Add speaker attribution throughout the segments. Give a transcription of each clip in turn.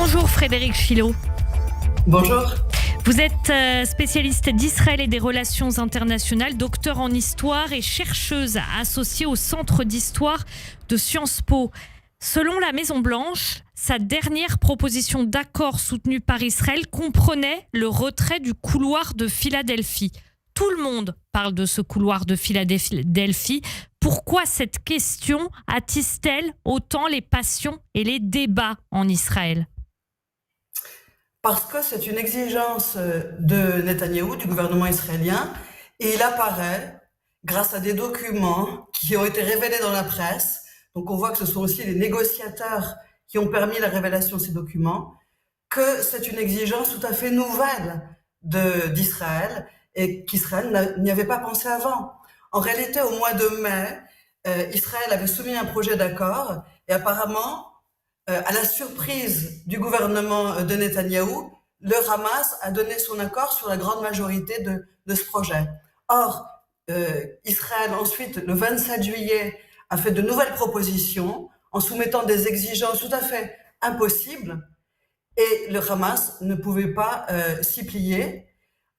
Speaker 1: Bonjour Frédéric Chilot.
Speaker 2: Bonjour.
Speaker 1: Vous êtes spécialiste d'Israël et des relations internationales, docteur en histoire et chercheuse associée au Centre d'histoire de Sciences Po. Selon la Maison-Blanche, sa dernière proposition d'accord soutenue par Israël comprenait le retrait du couloir de Philadelphie. Tout le monde parle de ce couloir de Philadelphie. Pourquoi cette question attise-t-elle autant les passions et les débats en Israël ?
Speaker 2: Parce que c'est une exigence de Netanyahou, du gouvernement israélien, et il apparaît grâce à des documents qui ont été révélés dans la presse. Donc on voit que ce sont aussi les négociateurs qui ont permis la révélation de ces documents, que c'est une exigence tout à fait nouvelle d'Israël et qu'Israël n'y avait pas pensé avant. En réalité, au mois de mai, Israël avait soumis un projet d'accord et apparemment, à la surprise du gouvernement de Netanyahou, le Hamas a donné son accord sur la grande majorité de ce projet. Or, Israël, ensuite, le 27 juillet, a fait de nouvelles propositions en soumettant des exigences tout à fait impossibles et le Hamas ne pouvait pas s'y plier.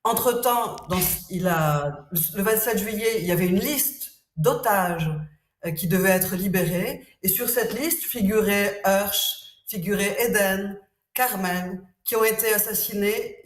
Speaker 2: Entre-temps, le 27 juillet, il y avait une liste d'otages qui devaient être libérés. Et sur cette liste figuraient Hirsch, figurait Eden, Carmel, qui ont été assassinés,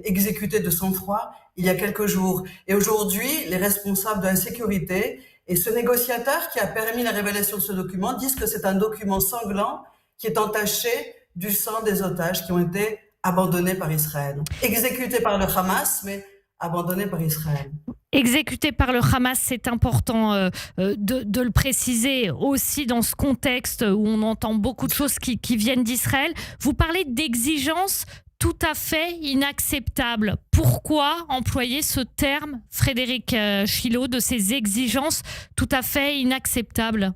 Speaker 2: exécutés de sang-froid il y a quelques jours. Et aujourd'hui, les responsables de la sécurité et ce négociateur qui a permis la révélation de ce document disent que c'est un document sanglant qui est entaché du sang des otages qui ont été abandonnés par Israël. Exécutés par le Hamas, mais abandonnés par Israël.
Speaker 1: Exécuté par le Hamas, c'est important de le préciser aussi dans ce contexte où on entend beaucoup de choses qui viennent d'Israël. Vous parlez d'exigences tout à fait inacceptables. Pourquoi employer ce terme, Frédéric Chilot, de ces exigences tout à fait inacceptables ?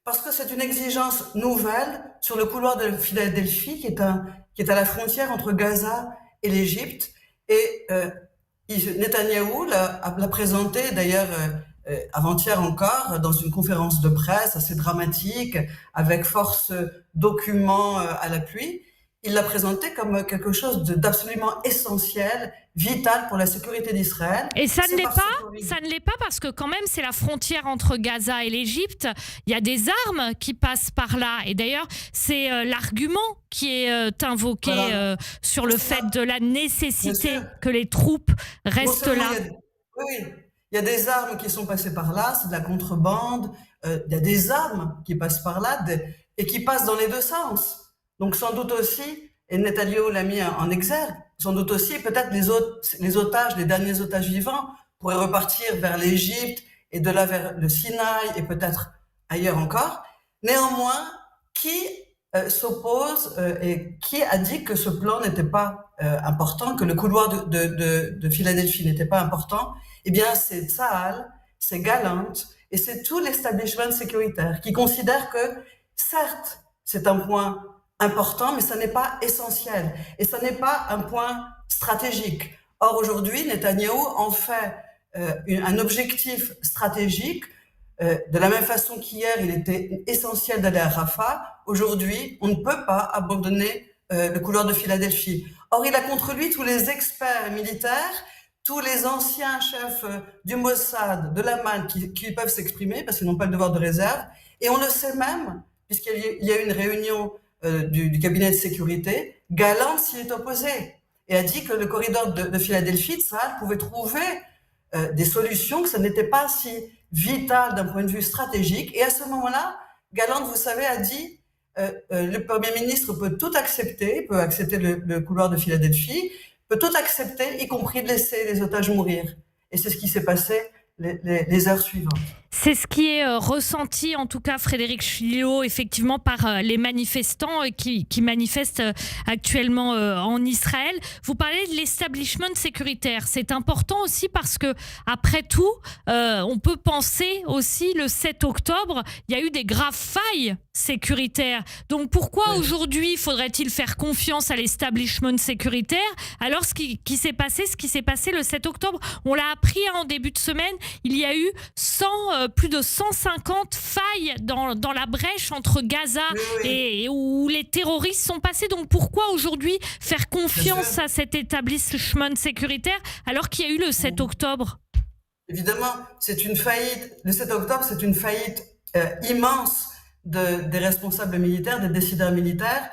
Speaker 2: Parce que c'est une exigence nouvelle sur le couloir de Philadelphie qui est à la frontière entre Gaza et l'Égypte. Et Netanyahou l'a présenté d'ailleurs avant-hier encore dans une conférence de presse assez dramatique avec force documents à l'appui. Il l'a présenté comme quelque chose d'absolument essentiel, vital pour la sécurité d'Israël.
Speaker 1: Et ça ne l'est pas parce que quand même c'est la frontière entre Gaza et l'Égypte. Il y a des armes qui passent par là. Et d'ailleurs, c'est l'argument qui est invoqué sur le fait de la nécessité que les troupes restent là.
Speaker 2: Oui, il y a des armes qui sont passées par là, c'est de la contrebande. Il y a des armes qui passent par là et qui passent dans les deux sens. Donc sans doute aussi, et Netanyahou l'a mis en exergue, sans doute aussi peut-être les derniers otages vivants pourraient repartir vers l'Égypte et de là vers le Sinaï et peut-être ailleurs encore. Néanmoins, qui s'oppose et qui a dit que ce plan n'était pas important, que le couloir de Philadelphie n'était pas important? Eh bien, c'est Tsahal, c'est Gallant et c'est tout l'establishment sécuritaire qui considère que, certes, c'est un point important, mais ça n'est pas essentiel et ça n'est pas un point stratégique. Or, aujourd'hui, Netanyahou en fait un objectif stratégique. De la même façon qu'hier, il était essentiel d'aller à Rafah, aujourd'hui, on ne peut pas abandonner le couloir de Philadelphie. Or, il a contre lui tous les experts militaires, tous les anciens chefs du Mossad, de l'Aman, qui peuvent s'exprimer parce qu'ils n'ont pas le devoir de réserve. Et on le sait même, puisqu'il y a eu une réunion du cabinet de sécurité, Gallant s'y est opposé et a dit que le corridor de Philadelphie, Tsahal pouvait trouver des solutions, que ça n'était pas si vital d'un point de vue stratégique. Et à ce moment-là, Gallant, vous savez, a dit le Premier ministre peut tout accepter, peut accepter le couloir de Philadelphie, peut tout accepter, y compris de laisser les otages mourir. Et c'est ce qui s'est passé les heures suivantes.
Speaker 1: C'est ce qui est ressenti, en tout cas, Frédéric Chilot, effectivement, par les manifestants qui manifestent actuellement en Israël. Vous parlez de l'establishment sécuritaire. C'est important aussi parce que, après tout, on peut penser aussi, le 7 octobre, il y a eu des graves failles sécuritaires. Donc, pourquoi aujourd'hui faudrait-il faire confiance à l'establishment sécuritaire alors ce qui s'est passé le 7 octobre? On l'a appris en début de semaine, il y a eu 100 plus de 150 failles dans la brèche entre Gaza
Speaker 2: Oui, oui,
Speaker 1: et où les terroristes sont passés. Donc pourquoi aujourd'hui faire
Speaker 2: bien
Speaker 1: confiance
Speaker 2: sûr.
Speaker 1: à cet établissement sécuritaire alors qu'il y a eu le 7 octobre?
Speaker 2: Évidemment, c'est une faillite. Le 7 octobre, c'est une faillite immense des responsables militaires, des décideurs militaires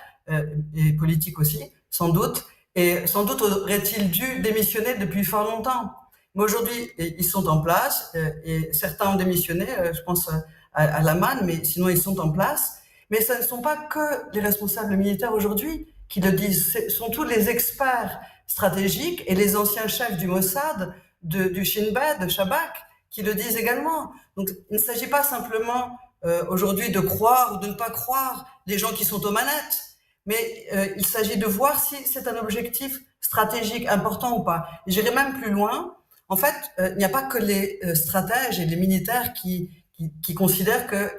Speaker 2: et politiques aussi, sans doute. Et sans doute aurait-il dû démissionner depuis fort longtemps. Mais aujourd'hui, ils sont en place et certains ont démissionné, je pense à Laman, mais sinon ils sont en place. Mais ce ne sont pas que les responsables militaires aujourd'hui qui le disent, ce sont tous les experts stratégiques et les anciens chefs du Mossad, du Shin Bet, de Shabak, qui le disent également. Donc il ne s'agit pas simplement aujourd'hui de croire ou de ne pas croire les gens qui sont aux manettes, mais il s'agit de voir si c'est un objectif stratégique important ou pas. J'irai même plus loin. En fait, il n'y a pas que les stratèges et les militaires qui considèrent que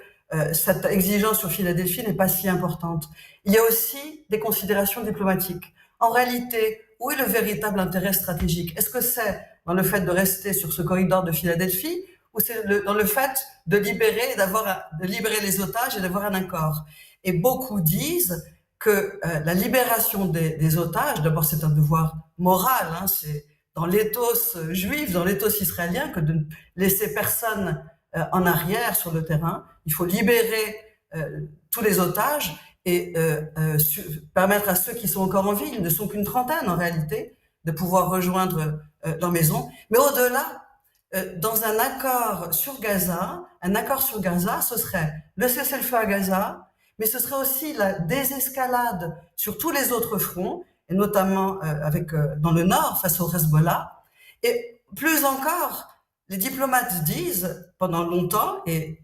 Speaker 2: cette exigence sur Philadelphie n'est pas si importante. Il y a aussi des considérations diplomatiques. En réalité, où est le véritable intérêt stratégique? Est-ce que c'est dans le fait de rester sur ce corridor de Philadelphie ou c'est dans le fait de libérer, de libérer les otages et d'avoir un accord? Et beaucoup disent que la libération des otages, d'abord c'est un devoir moral, hein, c'est dans l'éthos juif, dans l'éthos israélien, que de ne laisser personne en arrière sur le terrain. Il faut libérer tous les otages et permettre à ceux qui sont encore en vie, ils ne sont qu'une trentaine en réalité, de pouvoir rejoindre leur maison. Mais au-delà, dans un accord sur Gaza, ce serait le cessez-le-feu à Gaza, mais ce serait aussi la désescalade sur tous les autres fronts, et notamment dans le nord, face au Hezbollah. Et plus encore, les diplomates disent, pendant longtemps, et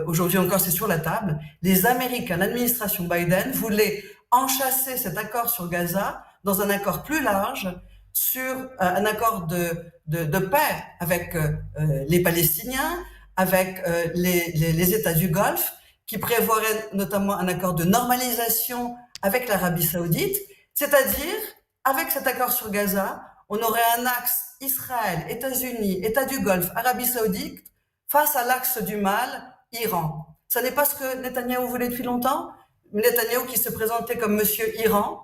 Speaker 2: aujourd'hui encore c'est sur la table, les Américains, l'administration Biden voulait enchasser cet accord sur Gaza dans un accord plus large, sur un accord de paix avec les Palestiniens, avec les États du Golfe, qui prévoirait notamment un accord de normalisation avec l'Arabie Saoudite, c'est-à-dire, avec cet accord sur Gaza, on aurait un axe Israël, États-Unis, États du Golfe, Arabie Saoudite, face à l'axe du mal, Iran. Ce n'est pas ce que Netanyahou voulait depuis longtemps. Netanyahou qui se présentait comme Monsieur Iran.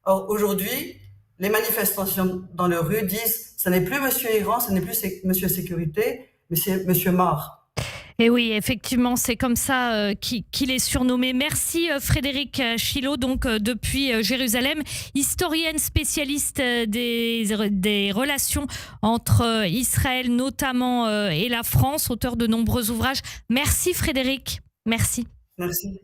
Speaker 2: Or, aujourd'hui, les manifestations dans les rues disent ce n'est plus Monsieur Iran, ce n'est plus Monsieur Sécurité, mais c'est Monsieur Mort.
Speaker 1: Et oui, effectivement, c'est comme ça qu'il est surnommé. Merci Frédéric Chilot, donc depuis Jérusalem, historienne spécialiste des relations entre Israël notamment et la France, auteur de nombreux ouvrages. Merci Frédéric, merci.
Speaker 2: Merci.